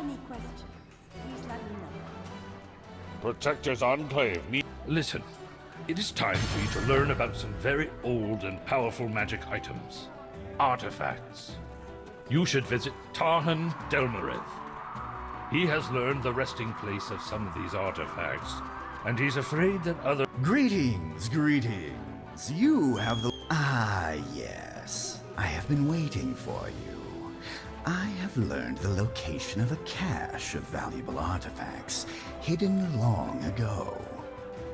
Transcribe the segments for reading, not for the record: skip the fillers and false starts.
any questions, please let me know. Protector's Enclave. Listen, it is time for you to learn about some very old and powerful magic items. Artifacts. You should visit Tarhan Delmarith. He has learned the resting place of some of these artifacts, and he's afraid that other— Greetings, greetings. You have the— Ah, yes. I have been waiting for you. I have learned the location of a cache of valuable artifacts hidden long ago.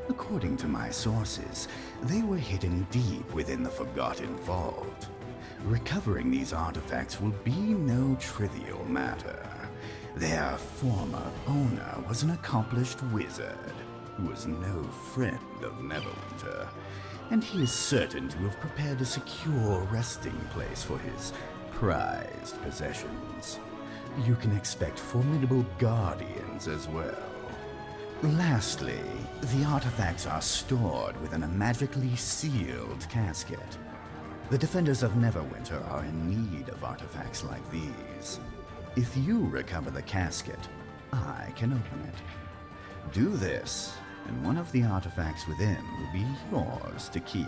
According to my sources, they were hidden deep within the Forgotten Vault. Recovering these artifacts will be no trivial matter. Their former owner was an accomplished wizard who was no friend of Neverwinter, and he is certain to have prepared a secure resting place for his prized possessions. You can expect formidable guardians as well. Lastly, the artifacts are stored within a magically sealed casket. The defenders of Neverwinter are in need of artifacts like these. If you recover the casket, I can open it. Do this, and one of the artifacts within will be yours to keep.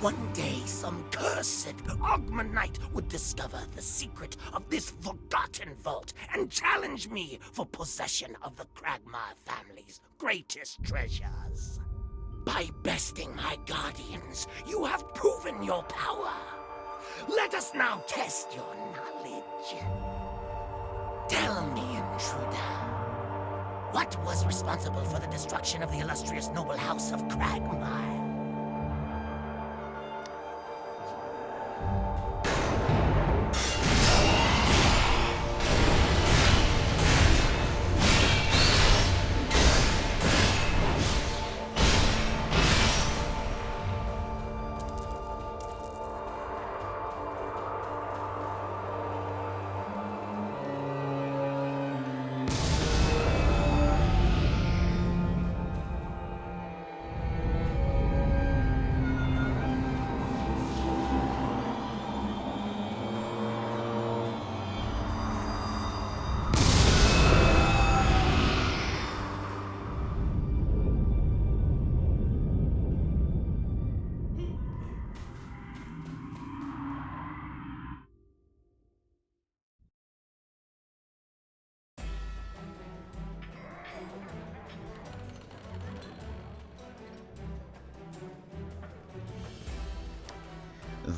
One day, some cursed Ogmanite would discover the secret of this forgotten vault and challenge me for possession of the Kragma family's greatest treasures. By besting my guardians, you have proven your power. Let us now test your knowledge. Tell me, intruder, what was responsible for the destruction of the illustrious noble house of Kragma?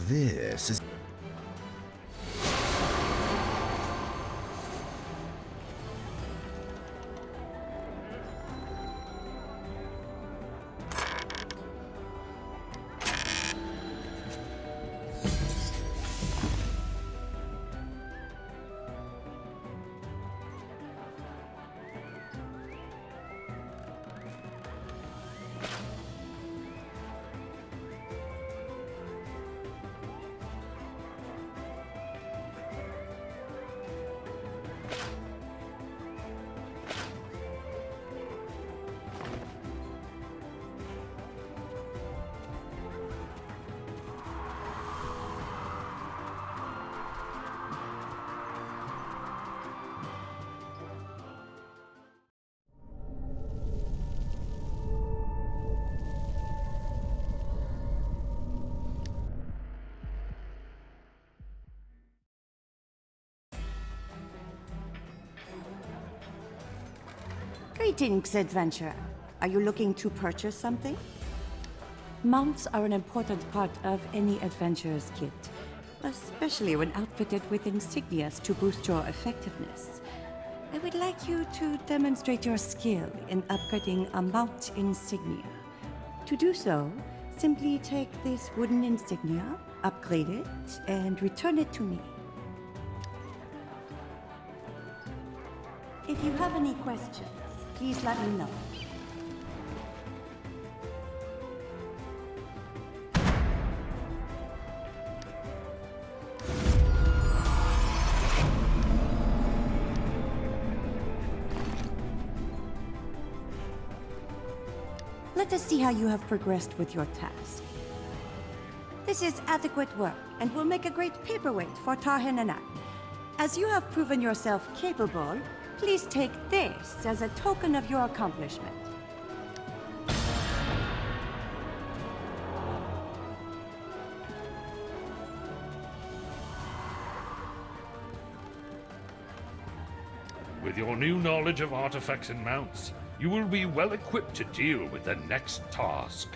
This is... Greetings, adventurer. Are you looking to purchase something? Mounts are an important part of any adventurer's kit, especially when outfitted with insignias to boost your effectiveness. I would like you to demonstrate your skill in upgrading a mount insignia. To do so, simply take this wooden insignia, upgrade it, and return it to me. If you have any questions, please let me know. Let us see how you have progressed with your task. This is adequate work and will make a great paperweight for Tarhin and I. As you have proven yourself capable, please take this as a token of your accomplishment. With your new knowledge of artifacts and mounts, you will be well equipped to deal with the next task.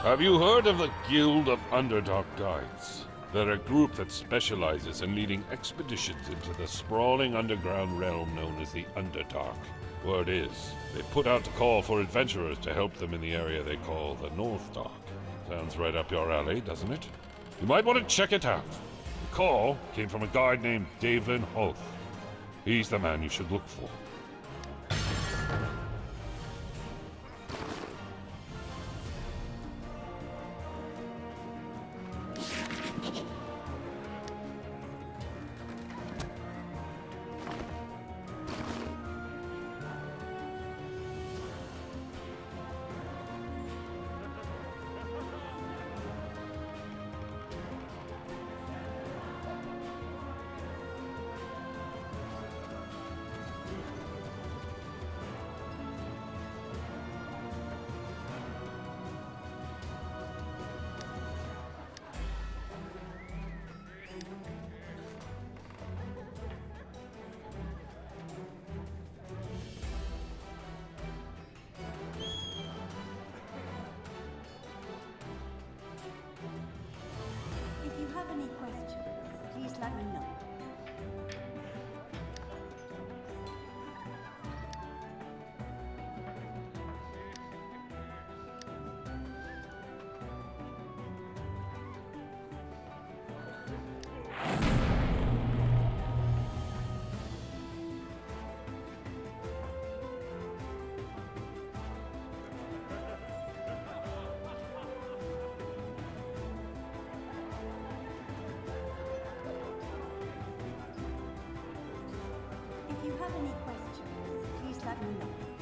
Have you heard of the Guild of Underdark Guides? They're a group that specializes in leading expeditions into the sprawling underground realm known as the Underdark. Word is, they've put out a call for adventurers to help them in the area they call the North Dark. Sounds right up your alley, doesn't it? You might want to check it out. The call came from a guide named David Hoth. He's the man you should look for. have any questions, please let me know.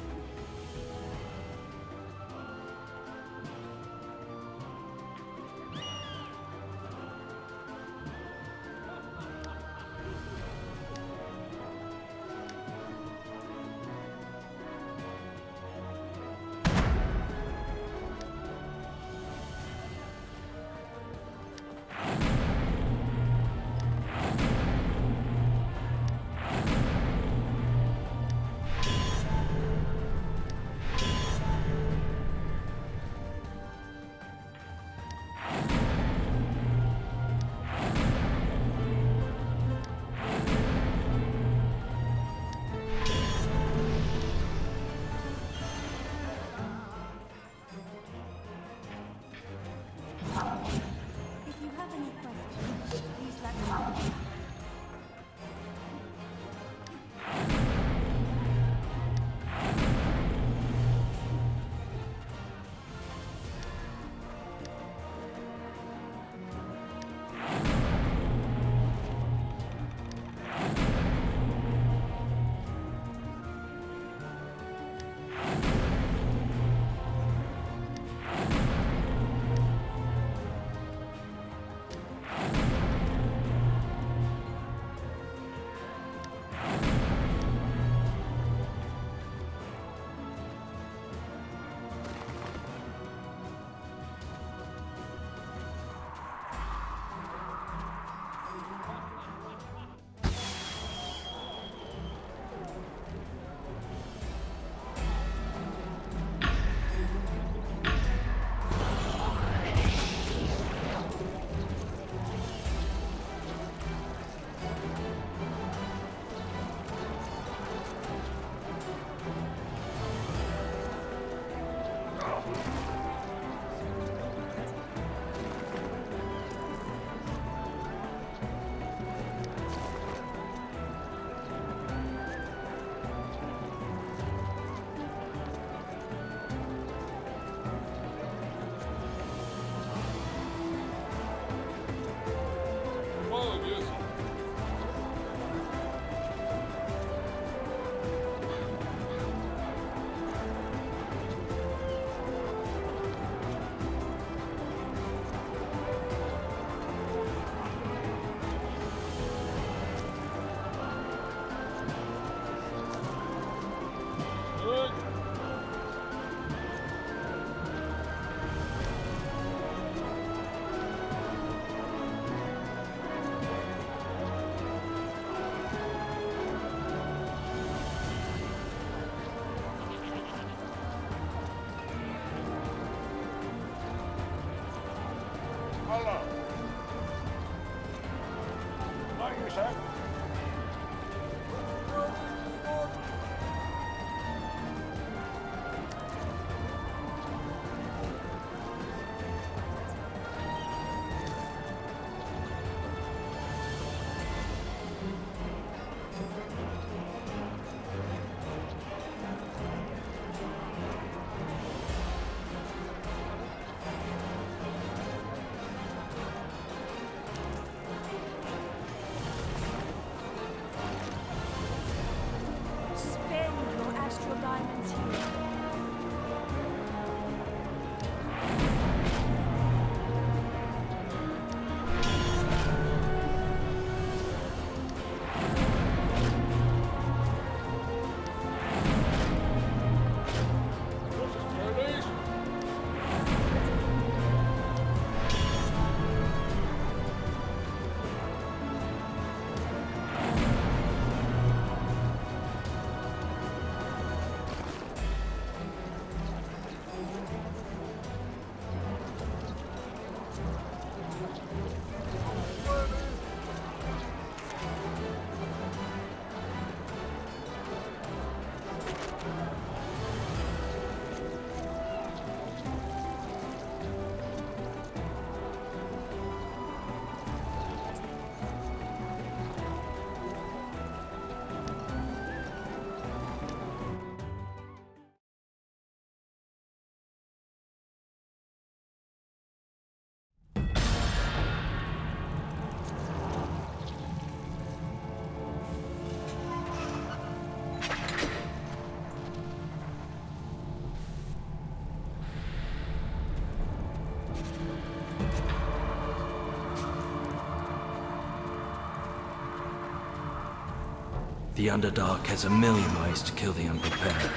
The Underdark has a million ways to kill the unprepared.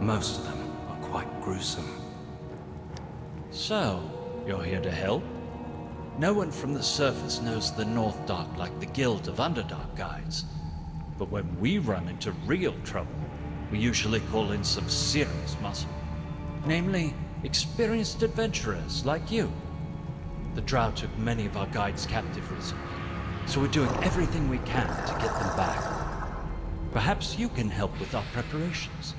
Most of them are quite gruesome. So, you're here to help? No one from the surface knows the North Dark like the Guild of Underdark guides. But when we run into real trouble, we usually call in some serious muscle. Namely, experienced adventurers like you. The drow took many of our guides captive recently, so we're doing everything we can to get them back. Perhaps you can help with our preparations.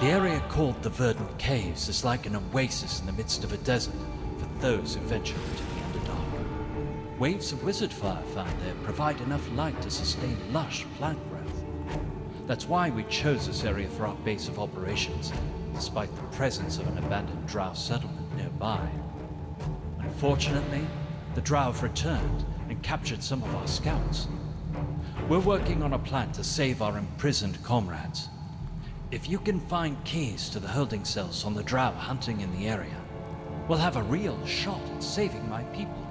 The area called the Verdant Caves is like an oasis in the midst of a desert for those who venture into the Underdark. Waves of wizard fire found there provide enough light to sustain lush plant growth. That's why we chose this area for our base of operations, despite the presence of an abandoned drow settlement nearby. Unfortunately, the drow have returned and captured some of our scouts. We're working on a plan to save our imprisoned comrades. If you can find keys to the holding cells on the drow hunting in the area, we'll have a real shot at saving my people.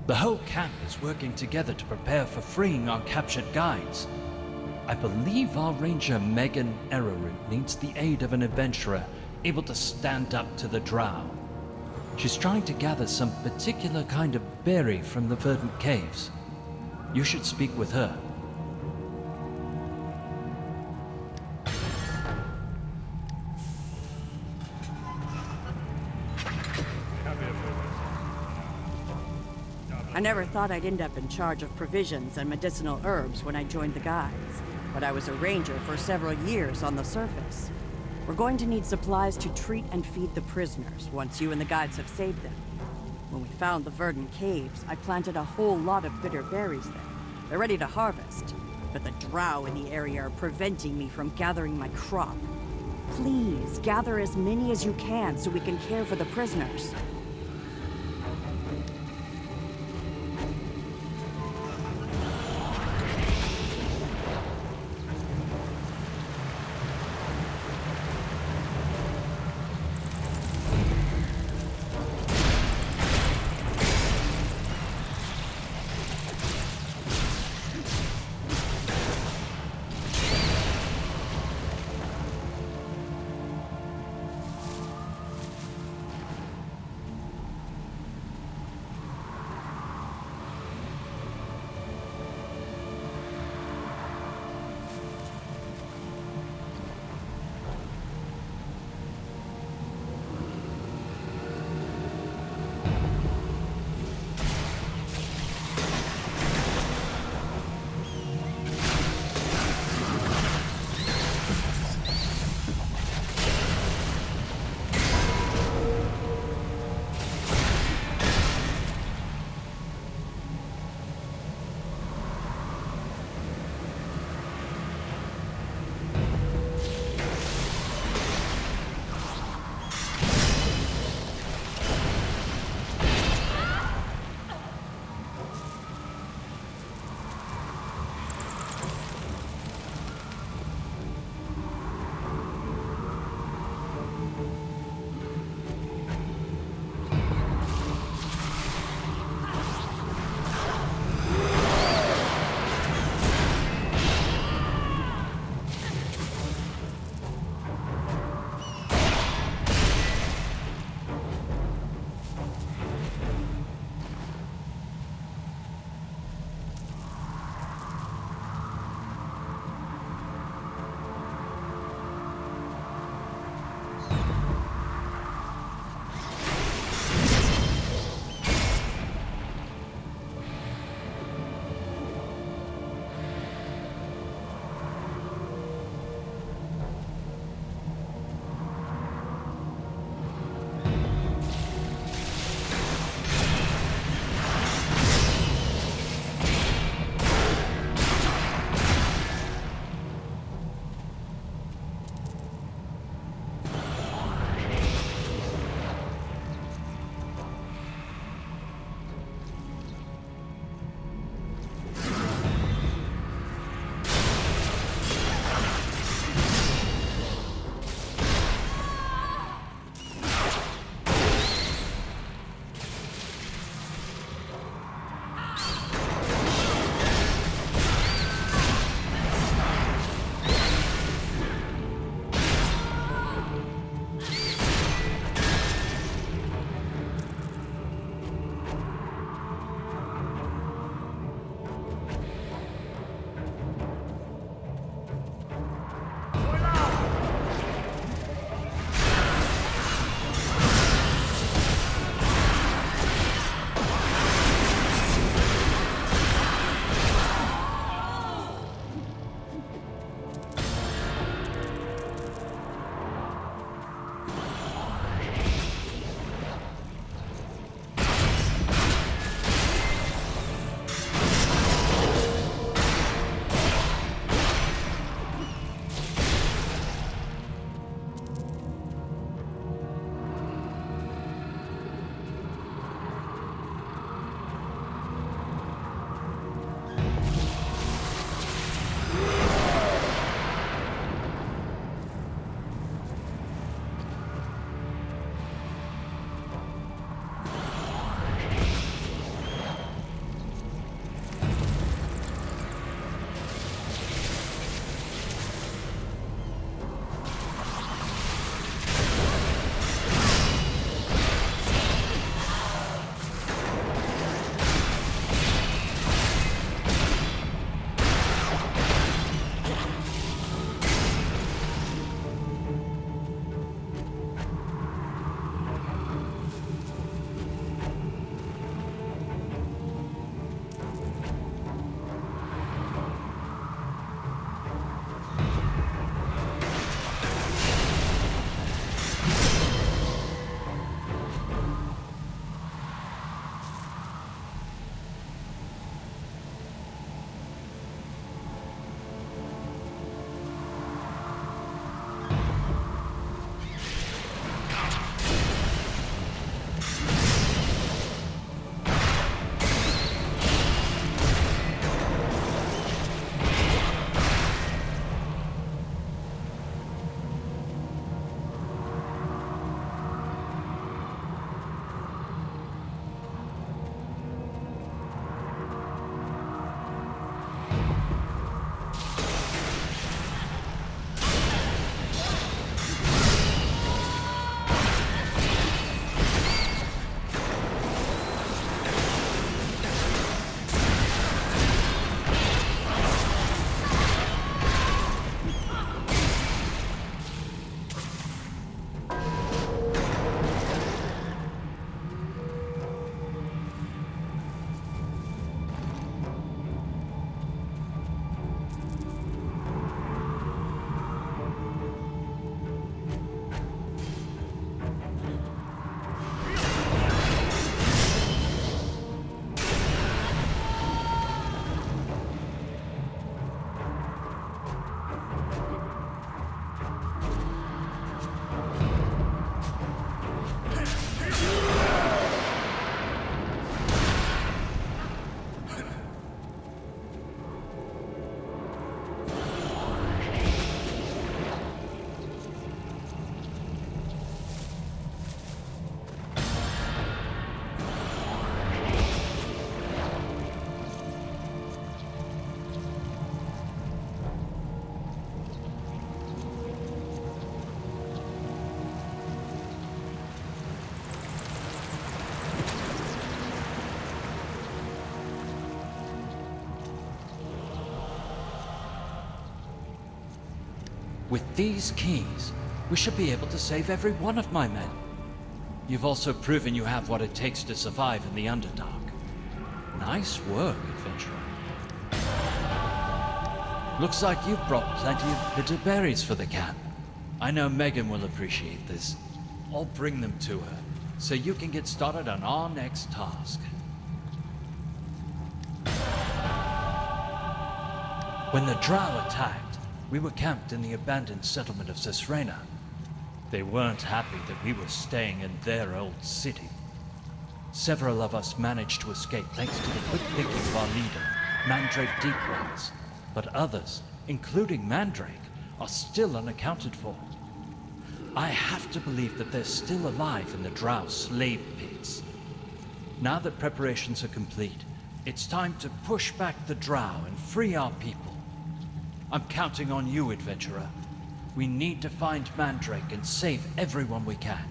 The whole camp is working together to prepare for freeing our captured guides. I believe our ranger Megan Arrowroot needs the aid of an adventurer able to stand up to the drow. She's trying to gather some particular kind of berry from the Verdant Caves. You should speak with her. I never thought I'd end up in charge of provisions and medicinal herbs when I joined the guides, but I was a ranger for several years on the surface. We're going to need supplies to treat and feed the prisoners once you and the guides have saved them. When we found the Verdant Caves, I planted a whole lot of bitter berries there. They're ready to harvest, but the drow in the area are preventing me from gathering my crop. Please, gather as many as you can so we can care for the prisoners. With these keys, we should be able to save every one of my men. You've also proven you have what it takes to survive in the Underdark. Nice work, adventurer. Looks like you've brought plenty of bitter berries for the camp. I know Megan will appreciate this. I'll bring them to her, so you can get started on our next task. When the drow attacked, we were camped in the abandoned settlement of Cesrena. They weren't happy that we were staying in their old city. Several of us managed to escape thanks to the quick thinking of our leader, Mandrake Deeplands. But others, including Mandrake, are still unaccounted for. I have to believe that they're still alive in the drow slave pits. Now that preparations are complete, it's time to push back the drow and free our people. I'm counting on you, adventurer. We need to find Mandrake and save everyone we can.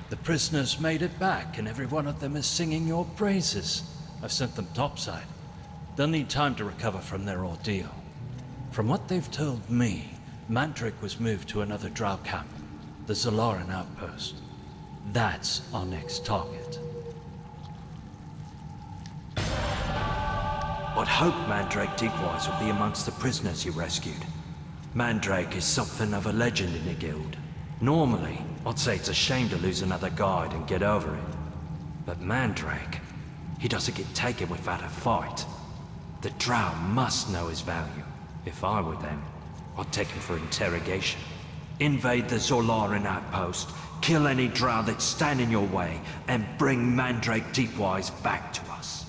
The prisoners made it back, and every one of them is singing your praises. I've sent them topside. They'll need time to recover from their ordeal. From what they've told me, Mandrake was moved to another drow camp, the Zolaran outpost. That's our next target. I'd hope Mandrake Deepwise will be amongst the prisoners you rescued. Mandrake is something of a legend in the guild. Normally, I'd say it's a shame to lose another guide and get over it. But Mandrake, he doesn't get taken without a fight. The drow must know his value. If I were them, I'd take him for interrogation. Invade the Zolaran outpost, kill any drow that stand in your way, and bring Mandrake Deepwise back to us.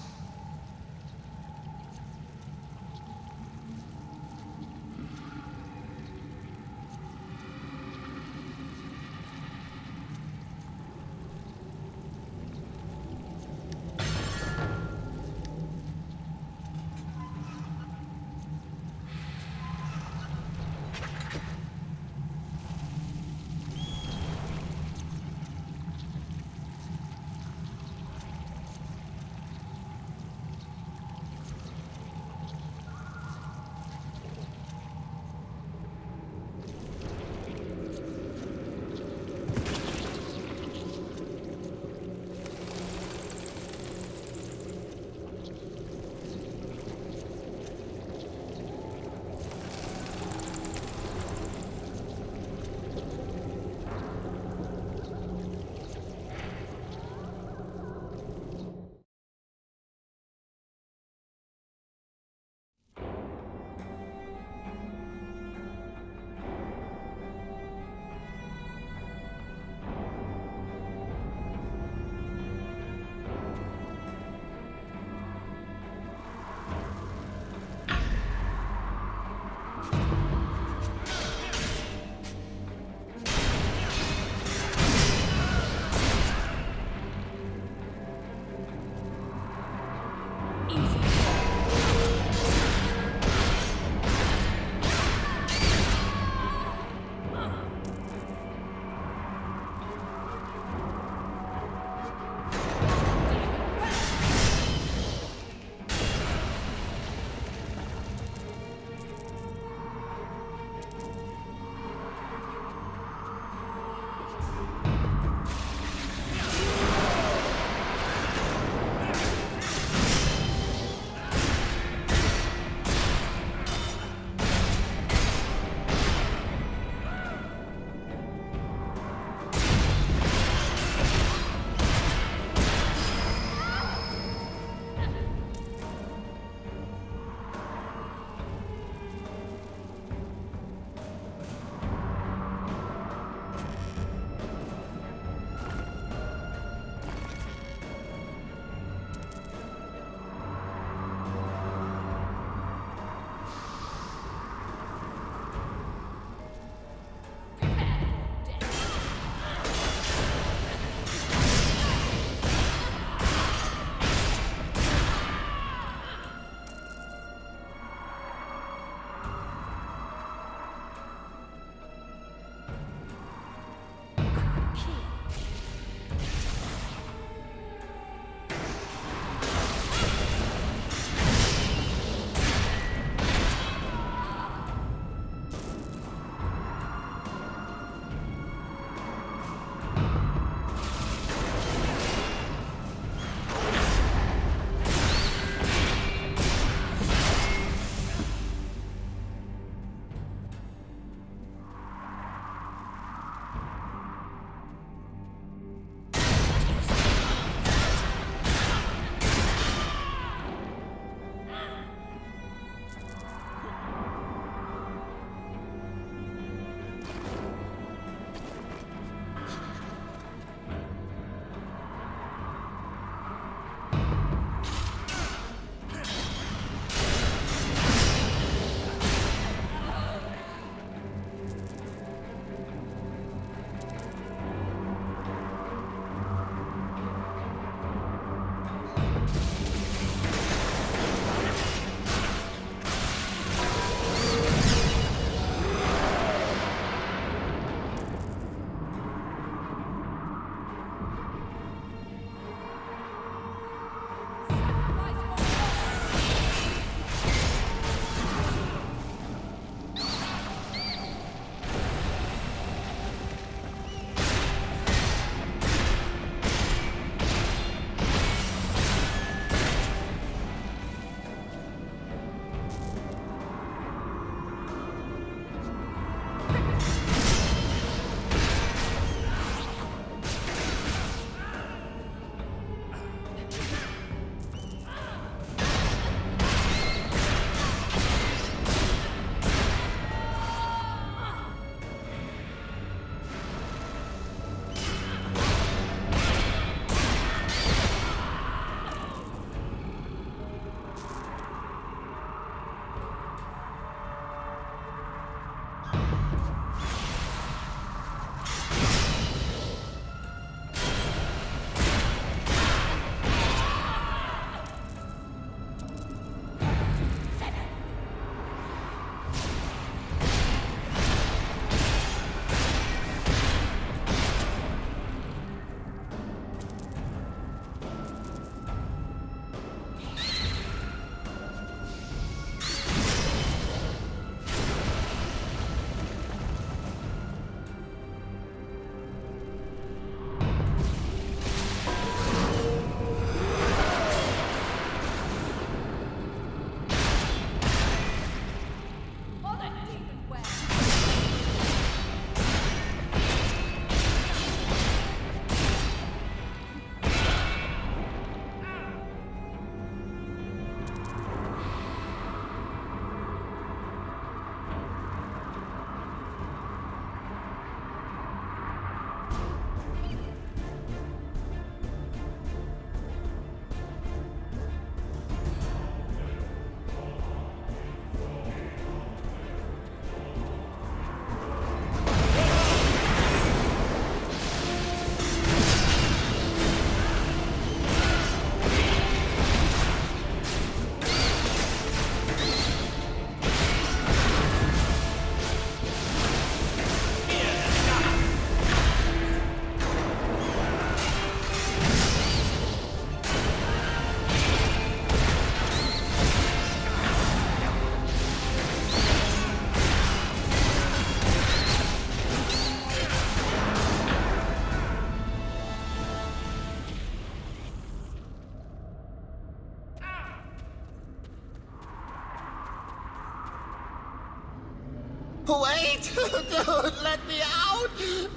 Wait! Don't let me out!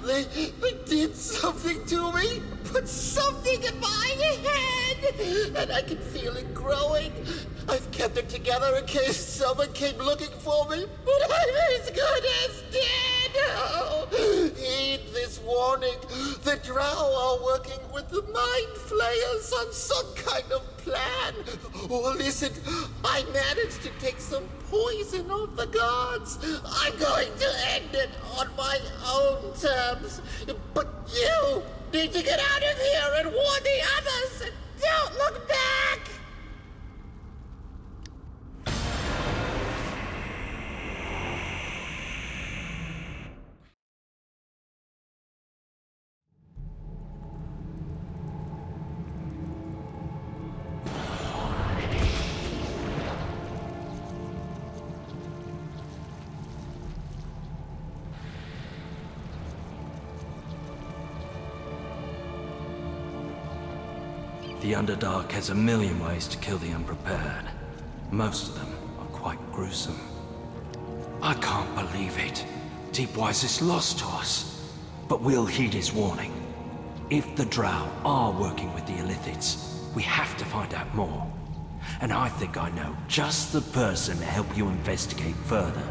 They did something to me! Put something in my head! And I can feel it growing. I've kept it together in case someone came looking for me, but I'm as good as dead! Oh, heed this warning. The drow are working with the mind flayers on some kind of plan. Oh, listen, I managed to take some poison off the guards. I'm going to end it on my own terms. But you need to get out of here and warn the others. Don't look back. The Underdark has a million ways to kill the unprepared. Most of them are quite gruesome. I can't believe it. Deepwise is lost to us. But we'll heed his warning. If the drow are working with the Illithids, we have to find out more. And I think I know just the person to help you investigate further.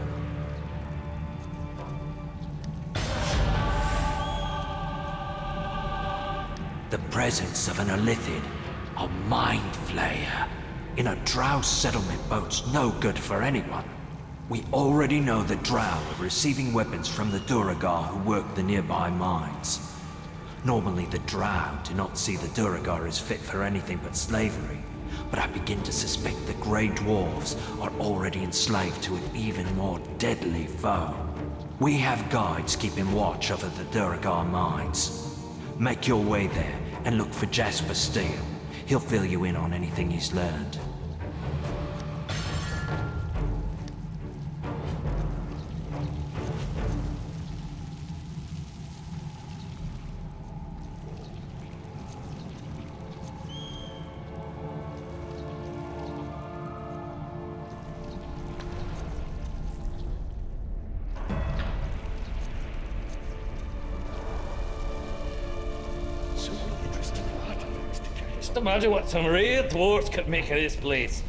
The presence of an Illithid, a mind flayer, in a drow settlement boat's no good for anyone. We already know the drow are receiving weapons from the Duragar who work the nearby mines. Normally the drow do not see the Duragar as fit for anything but slavery, but I begin to suspect the Grey Dwarves are already enslaved to an even more deadly foe. We have guides keeping watch over the Duragar mines. Make your way there and look for Jasper Steele. He'll fill you in on anything he's learned. Just imagine what some real dwarves could make of this place.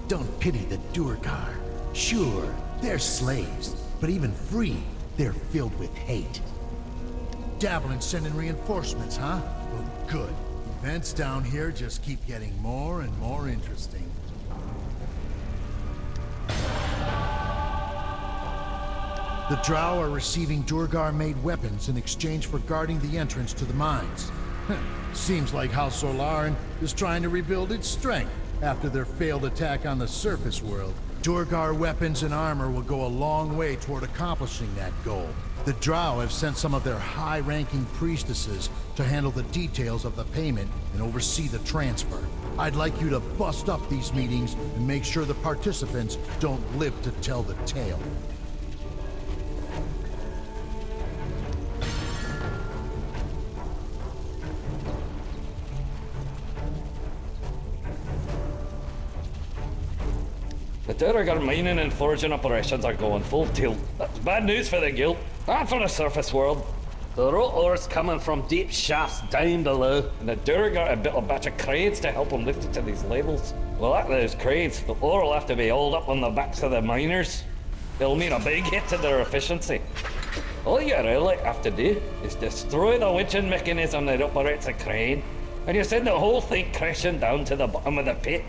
Don't pity the Duragar. Sure, they're slaves, but even free, they're filled with hate. Dabbling sending reinforcements, huh? Well, good. Events down here just keep getting more and more interesting. The drow are receiving Duragar-made weapons in exchange for guarding the entrance to the mines. Seems like House Solaren is trying to rebuild its strength after their failed attack on the surface world. Duragar weapons and armor will go a long way toward accomplishing that goal. The drow have sent some of their high-ranking priestesses to handle the details of the payment and oversee the transfer. I'd like you to bust up these meetings and make sure the participants don't live to tell the tale. The Duragar mining and foraging operations are going full tilt. That's bad news for the guild, and for the surface world. The raw ore's coming from deep shafts down below, and the Duragar have built a batch of cranes to help them lift it to these levels. Well, at those cranes, the ore will have to be hauled up on the backs of the miners. It'll mean a big hit to their efficiency. All you really have to do is destroy the winching mechanism that operates a crane, and you send the whole thing crashing down to the bottom of the pit.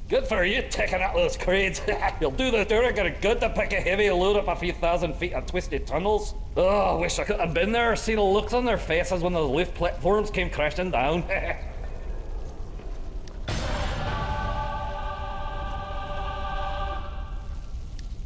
Good for you taking out those crates. You'll do the Durgar good to pick a heavy load up a few thousand feet of twisted tunnels. Oh, I wish I could have been there, see the looks on their faces when the lift platforms came crashing down.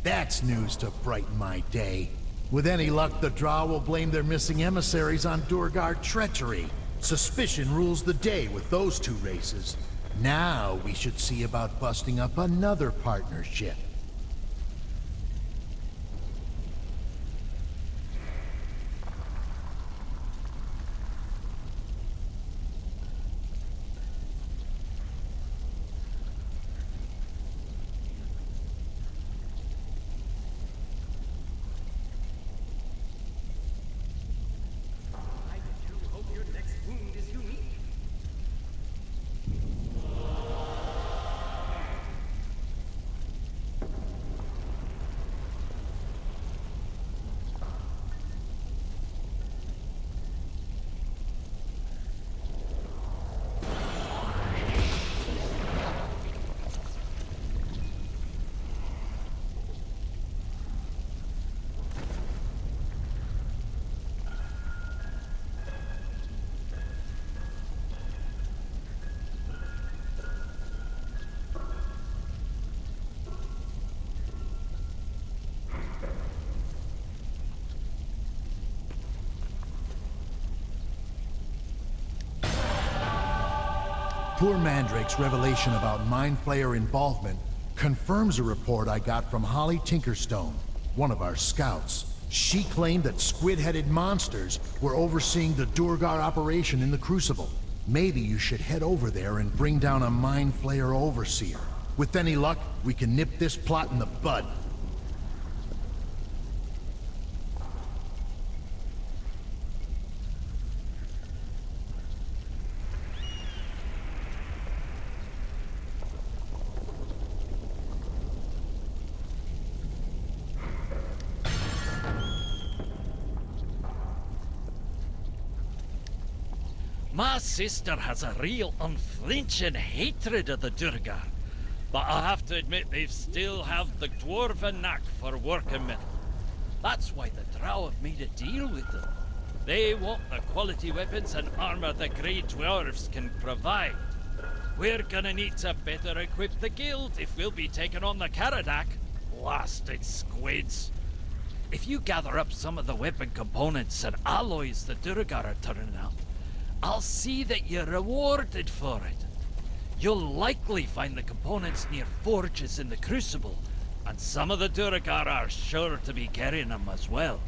That's news to brighten my day. With any luck, the drow will blame their missing emissaries on Durgar treachery. Suspicion rules the day with those two races. Now we should see about busting up another partnership. Poor Mandrake's revelation about Mind Flayer involvement confirms a report I got from Holly Tinkerstone, one of our scouts. She claimed that squid-headed monsters were overseeing the Durgar operation in the Crucible. Maybe you should head over there and bring down a Mind Flayer overseer. With any luck, we can nip this plot in the bud. My sister has a real unflinching hatred of the Durgar, but I have to admit they've still have the dwarven knack for working metal. That's why the drow have made a deal with them. They want the quality weapons and armor the grey dwarves can provide. We're gonna need to better equip the guild if we'll be taking on the Caradak. Blasted squids. If you gather up some of the weapon components and alloys the Durgar are turning out, I'll see that you're rewarded for it. You'll likely find the components near forges in the Crucible, and some of the Durgar are sure to be carrying them as well.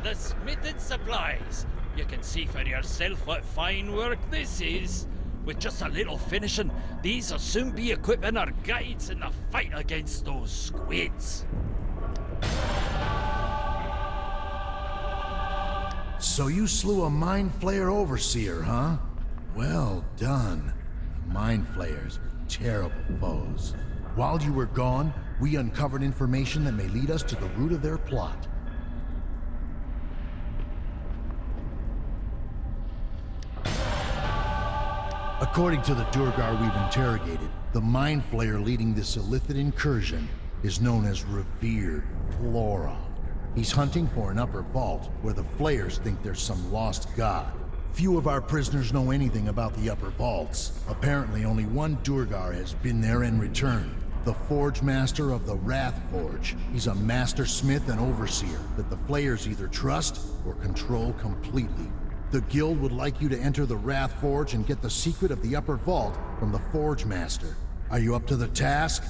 the smithing supplies. You can see for yourself what fine work this is. With just a little finishing, these will soon be equipping our guides in the fight against those squids. So you slew a Mind Flayer Overseer, huh? Well done. The Mind Flayers are terrible foes. While you were gone, we uncovered information that may lead us to the root of their plot. According to the Durgar we've interrogated, the Mind Flayer leading this illicit incursion is known as Revered Flora. He's hunting for an upper vault where the Flayers think there's some lost god. Few of our prisoners know anything about the upper vaults. Apparently only one Durgar has been there and returned. The Forge Master of the Wrath Forge. He's a master smith and overseer that the Flayers either trust or control completely. The Guild would like you to enter the Wrath Forge and get the secret of the upper vault from the Forge Master. Are you up to the task?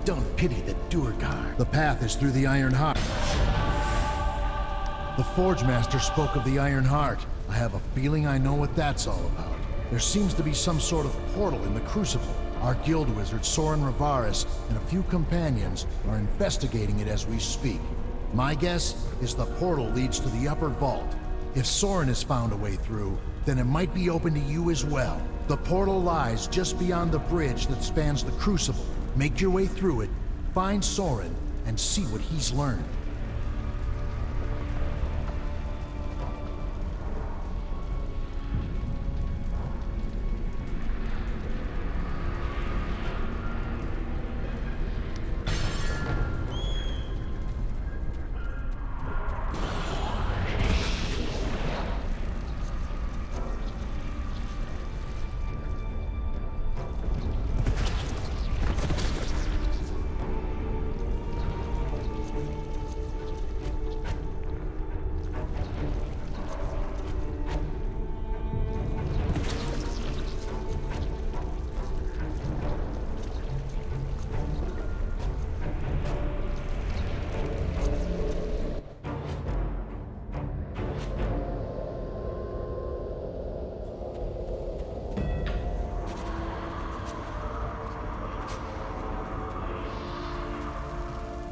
don't pity the Durgar. The path is through the Iron Heart. The Forge Master spoke of the Iron Heart. I have a feeling I know what that's all about. There seems to be some sort of portal in the Crucible. Our guild wizard, Soren Ravaris, and a few companions are investigating it as we speak. My guess is the portal leads to the upper vault. If Soren has found a way through, then it might be open to you as well. The portal lies just beyond the bridge that spans the Crucible. Make your way through it, find Soren, and see what he's learned.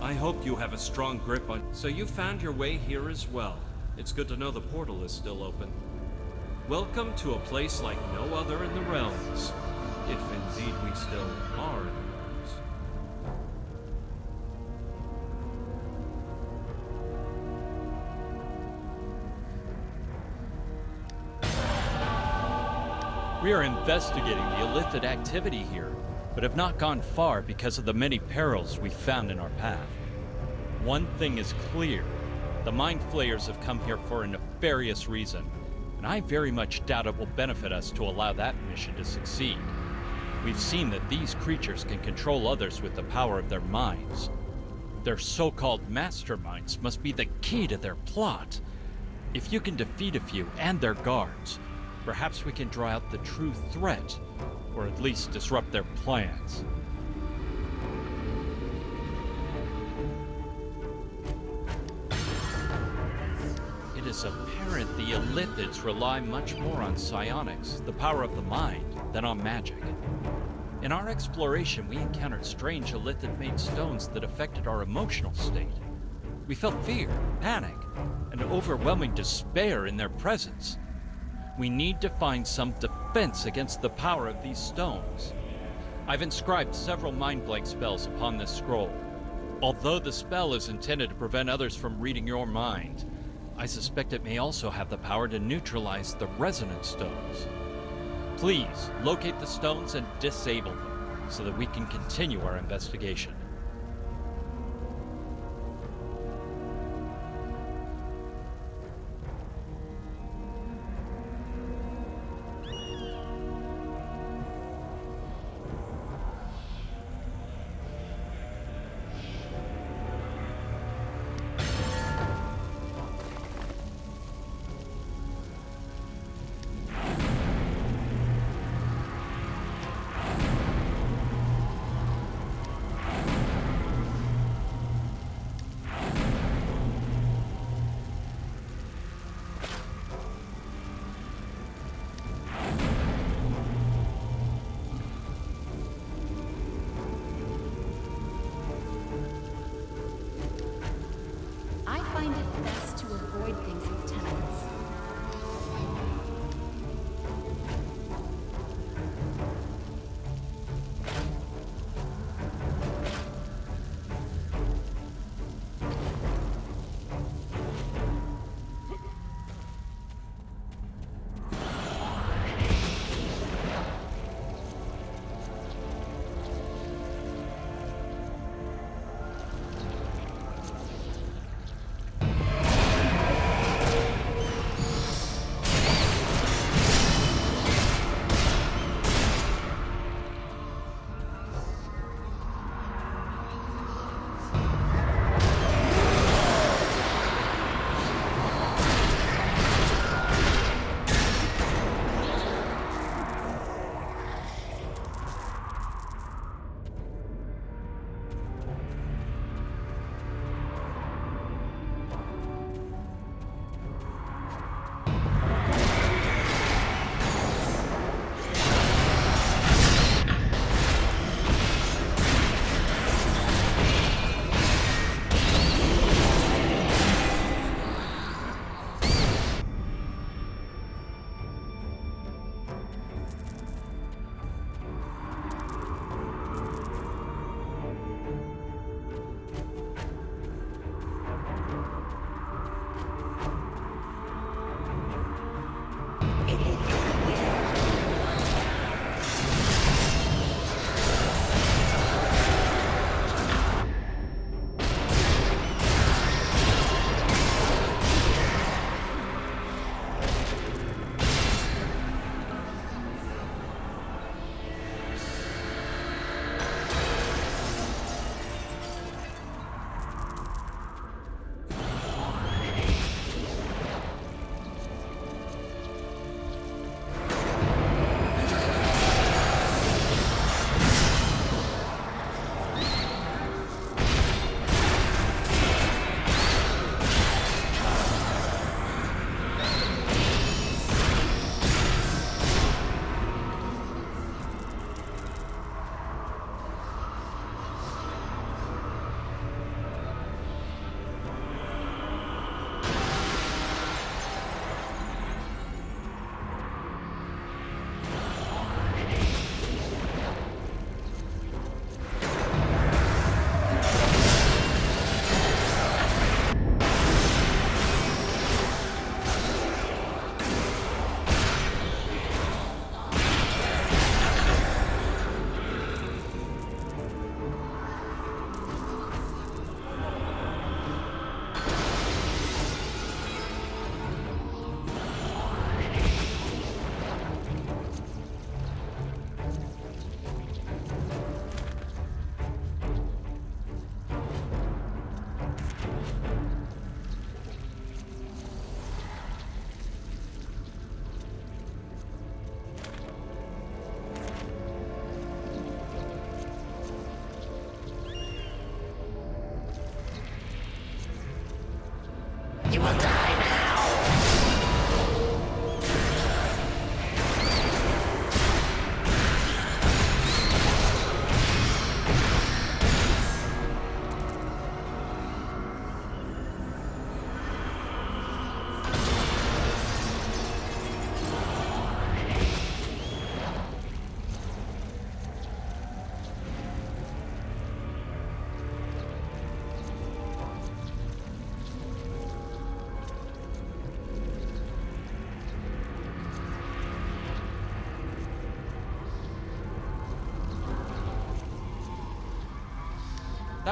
I hope you have a strong grip on... So you found your way here as well. It's good to know the portal is still open. Welcome to a place like no other in the realms. If indeed we still are in the realms. We are investigating the illicit activity here, but have not gone far because of the many perils we found in our path. One thing is clear. The Mind Flayers have come here for a nefarious reason, and I very much doubt it will benefit us to allow that mission to succeed. We've seen that these creatures can control others with the power of their minds. Their so-called masterminds must be the key to their plot. If you can defeat a few and their guards, perhaps we can draw out the true threat, or at least disrupt their plans. It is apparent the Illithids rely much more on psionics, the power of the mind, than on magic. In our exploration, we encountered strange Illithid-made stones that affected our emotional state. We felt fear, panic, and overwhelming despair in their presence. We need to find some defense against the power of these stones. I've inscribed several mind blank spells upon this scroll. Although the spell is intended to prevent others from reading your mind, I suspect it may also have the power to neutralize the resonance stones. Please, locate the stones and disable them, so that we can continue our investigation.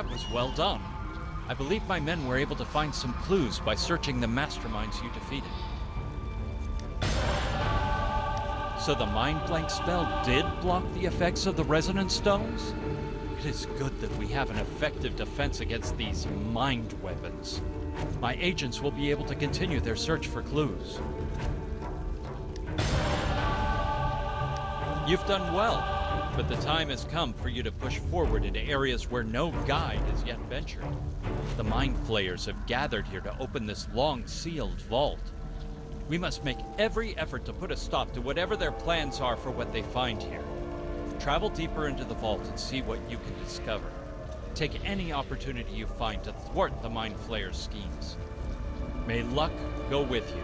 That was well done. I believe my men were able to find some clues by searching the masterminds you defeated. So the Mind Blank spell did block the effects of the Resonance Stones? It is good that we have an effective defense against these mind weapons. My agents will be able to continue their search for clues. You've done well, but the time has come for you to push forward into areas where no guide has yet ventured. The Mind Flayers have gathered here to open this long-sealed vault. We must make every effort to put a stop to whatever their plans are for what they find here. Travel deeper into the vault and see what you can discover. Take any opportunity you find to thwart the Mind Flayers' schemes. May luck go with you.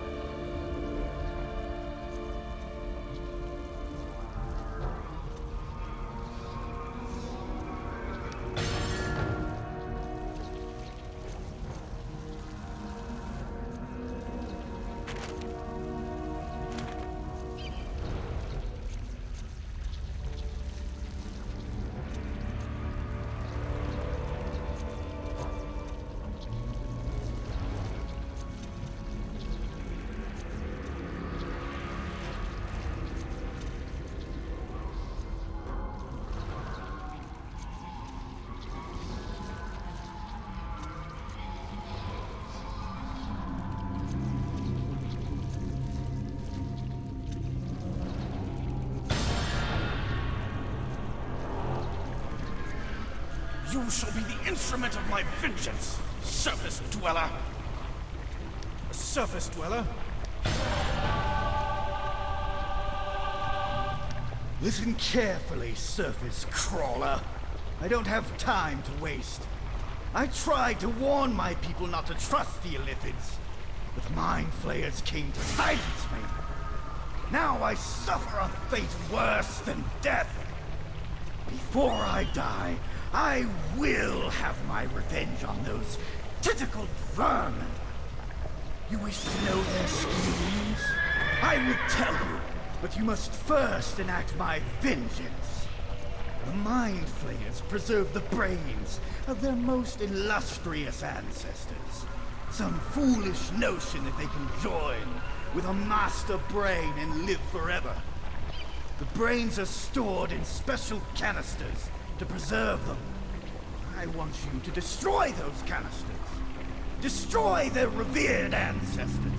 You shall be the instrument of my vengeance, surface dweller. A surface dweller? Listen carefully, surface crawler. I don't have time to waste. I tried to warn my people not to trust the Illithids, but the Mind Flayers came to silence me. Now I suffer a fate worse than death. Before I die, I will have my revenge on those tentacled vermin. You wish to know their schemes? I will tell you, but you must first enact my vengeance. The Mind Flayers preserve the brains of their most illustrious ancestors. Some foolish notion that they can join with a master brain and live forever. The brains are stored in special canisters to preserve them. I want you to destroy those canisters. Destroy their revered ancestors.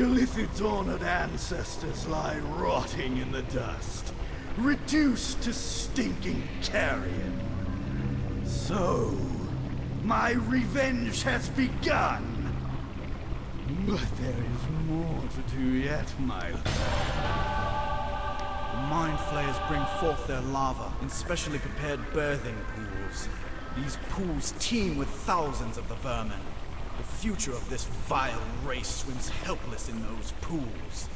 Lithidorned ancestors lie rotting in the dust, reduced to stinking carrion. So, my revenge has begun. But there is more to do yet, my lord. The Mind Flayers bring forth their lava in specially prepared birthing pools. These pools teem with thousands of the vermin. The future of this vile race swims helpless in those pools.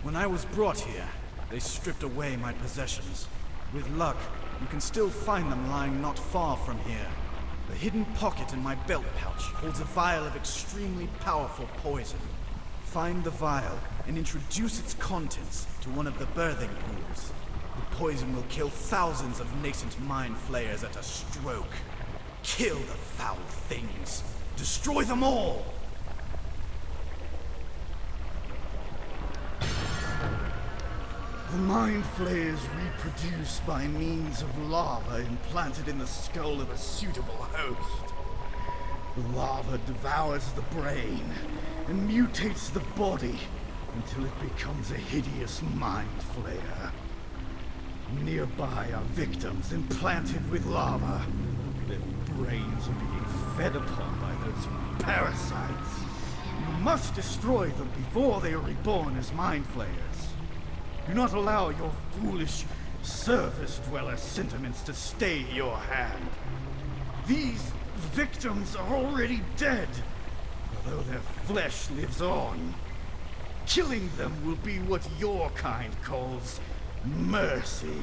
When I was brought here, they stripped away my possessions. With luck, you can still find them lying not far from here. The hidden pocket in my belt pouch holds a vial of extremely powerful poison. Find the vial and introduce its contents to one of the birthing pools. The poison will kill thousands of nascent mind flayers at a stroke. Kill the foul things. Destroy them all! The Mind Flayers reproduce by means of lava implanted in the skull of a suitable host. The lava devours the brain and mutates the body until it becomes a hideous Mind Flayer. Nearby are victims implanted with lava. Their brains are being fed upon by those parasites. You must destroy them before they are reborn as Mind Flayers. Do not allow your foolish surface dweller sentiments to stay your hand. These victims are already dead, although their flesh lives on. Killing them will be what your kind calls mercy.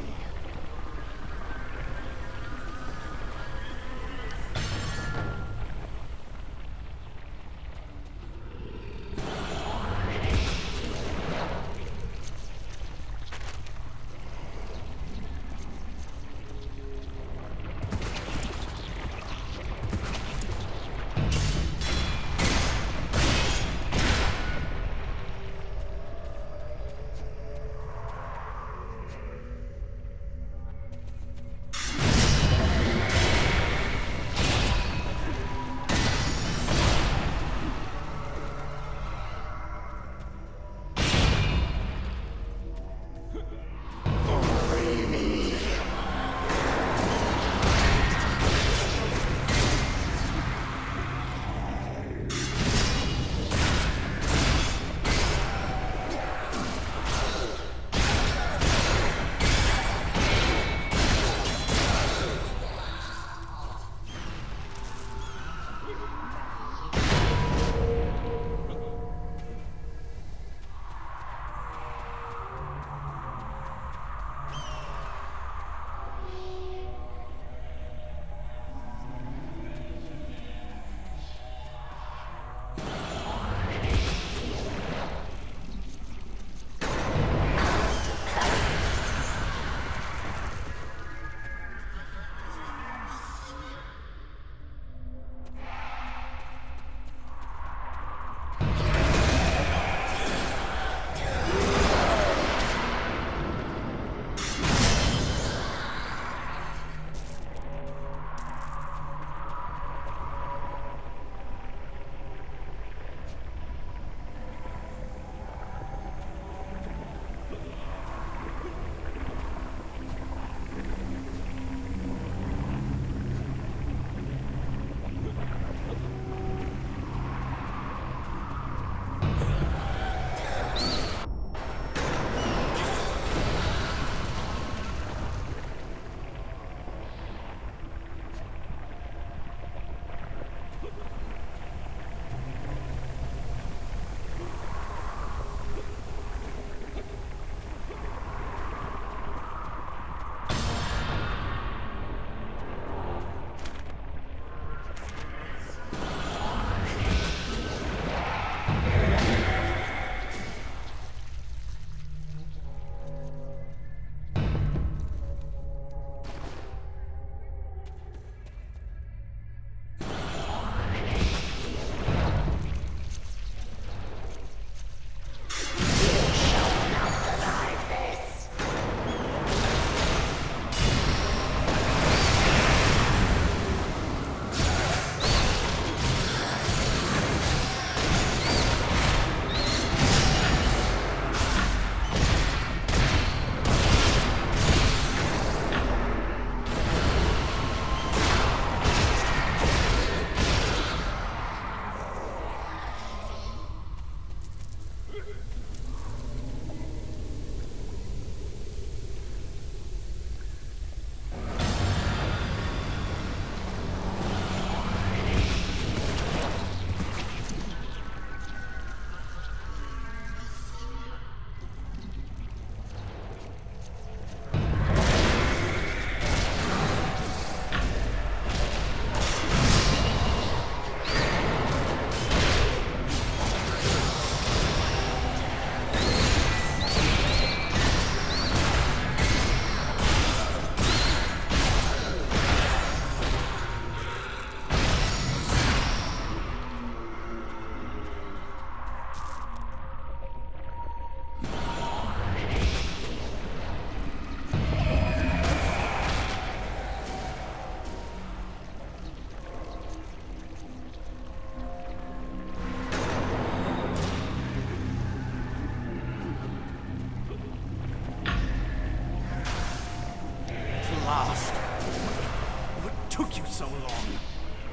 took you so long?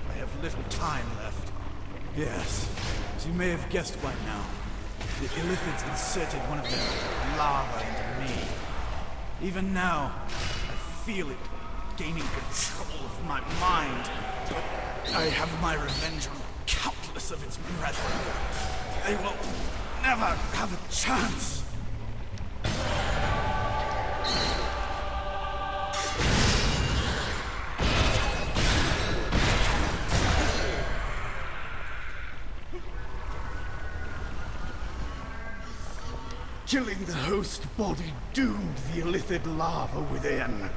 I have little time left. Yes, as you may have guessed by now, the Illithids inserted one of their lava into me. Even now, I feel it gaining control of my mind, but I have my revenge on countless of its brethren. They will never have a chance. Killing the host body doomed the Illithid lava within.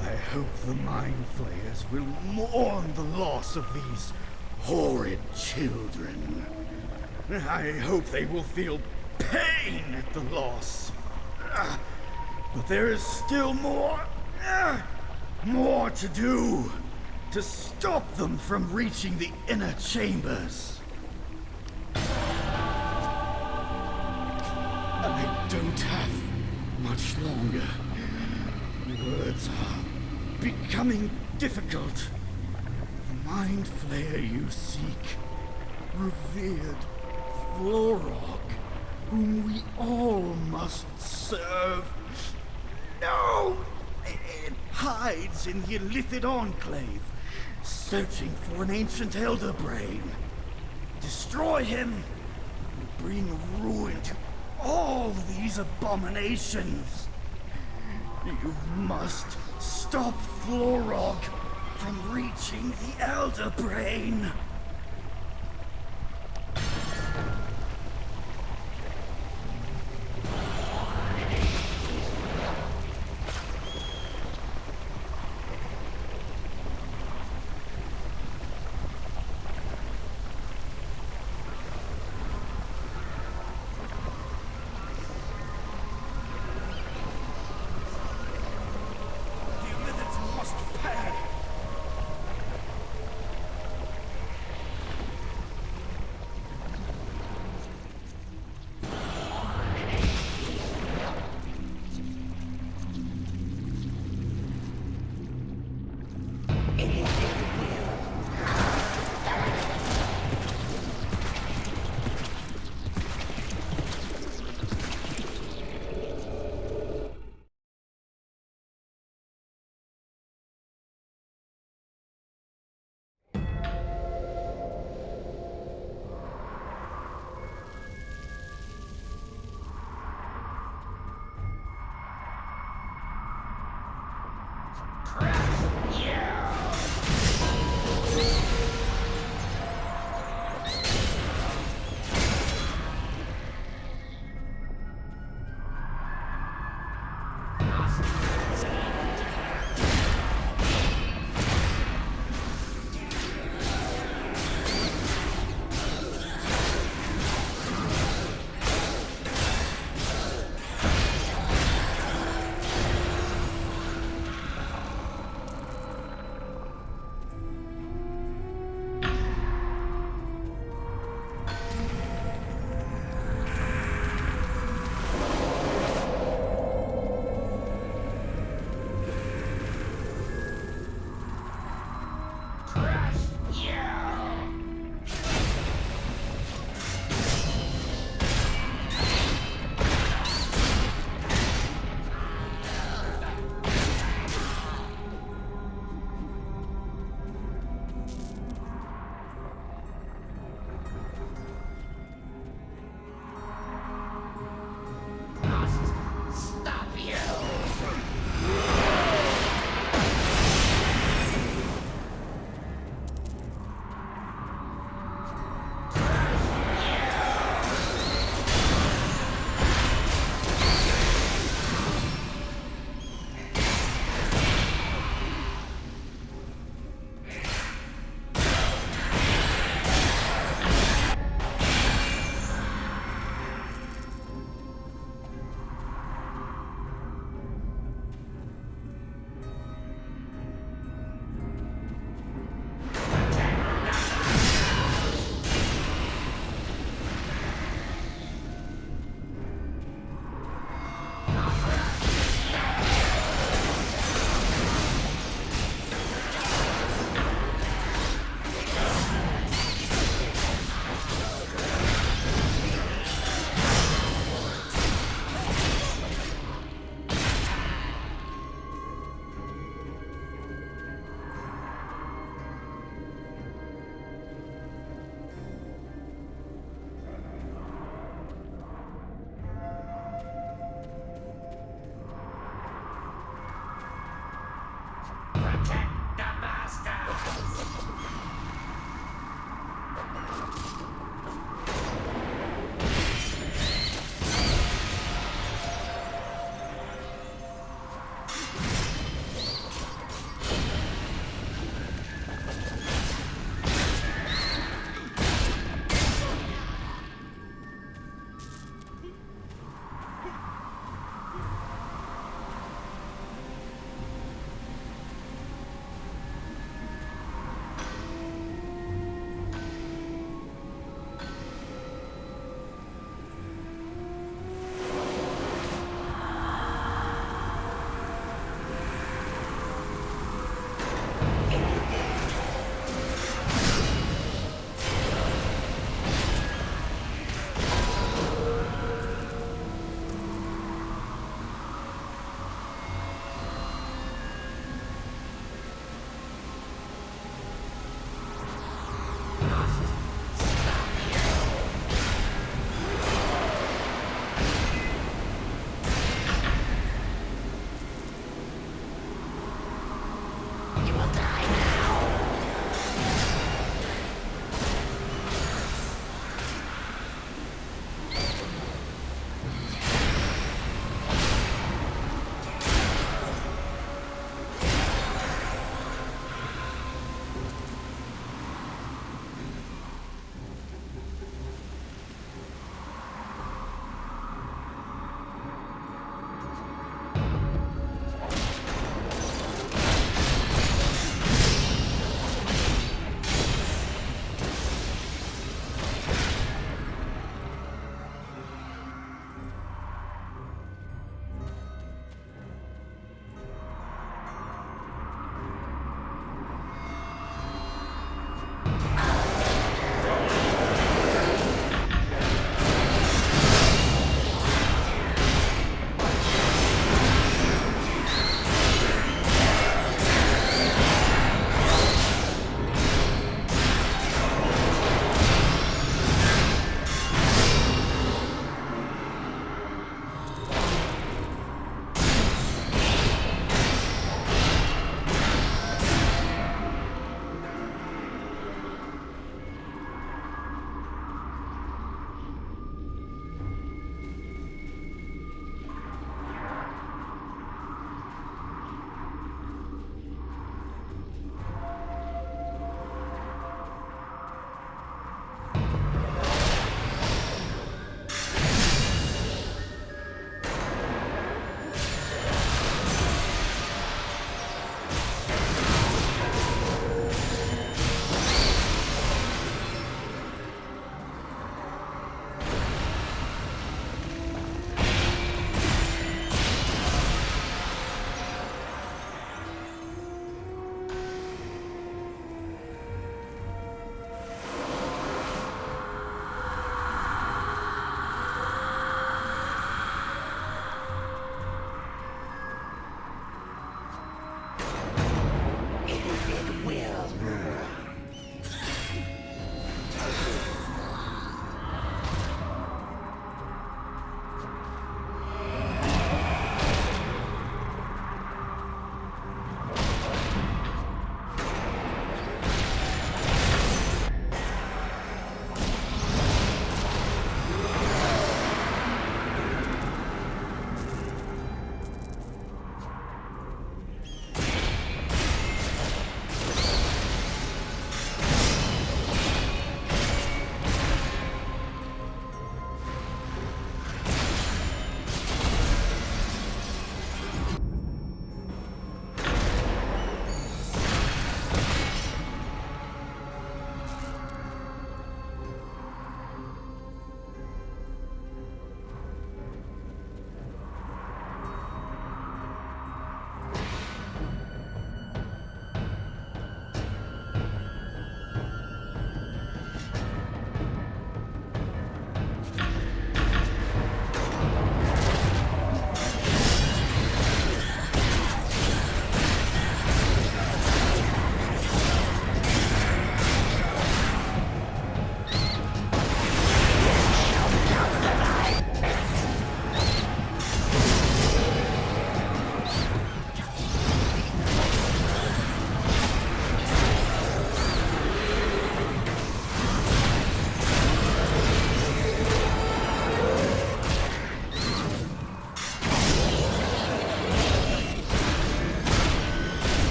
I hope the Mind Flayers will mourn the loss of these horrid children. I hope they will feel pain at the loss. But there is still more to do to stop them from reaching the inner chambers. I don't have much longer. Words are becoming difficult. The Mind Flayer you seek, revered Florog, whom we all must serve. No! It hides in the Illithid Enclave, searching for an ancient elder brain. Destroy him, and bring ruin to all these abominations. You must stop Florog from reaching the Elder Brain.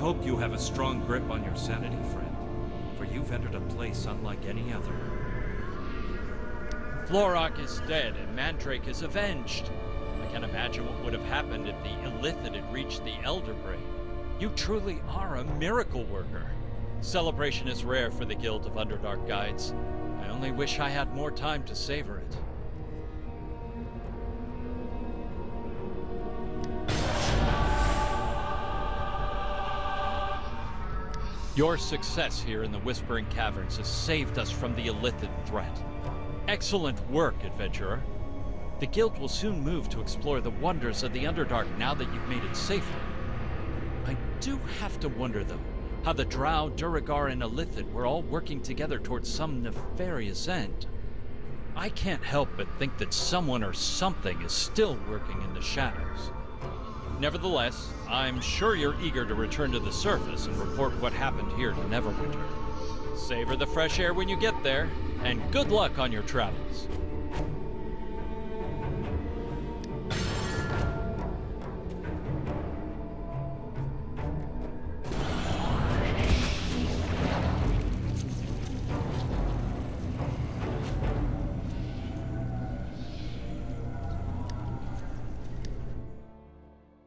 hope you have a strong grip on your sanity, friend, for you've entered a place unlike any other. Florok is dead and Mandrake is avenged. I can't imagine what would have happened if the Illithid had reached the Elder Brain. You truly are a miracle worker. Celebration is rare for the Guild of Underdark Guides. I only wish I had more time to savor it. Your success here in the Whispering Caverns has saved us from the Illithid threat. Excellent work, adventurer. The Guild will soon move to explore the wonders of the Underdark now that you've made it safer. I do have to wonder, though, how the drow, Duragar, and Illithid were all working together towards some nefarious end. I can't help but think that someone or something is still working in the shadows. Nevertheless, I'm sure you're eager to return to the surface and report what happened here to Neverwinter. Savor the fresh air when you get there, and good luck on your travels.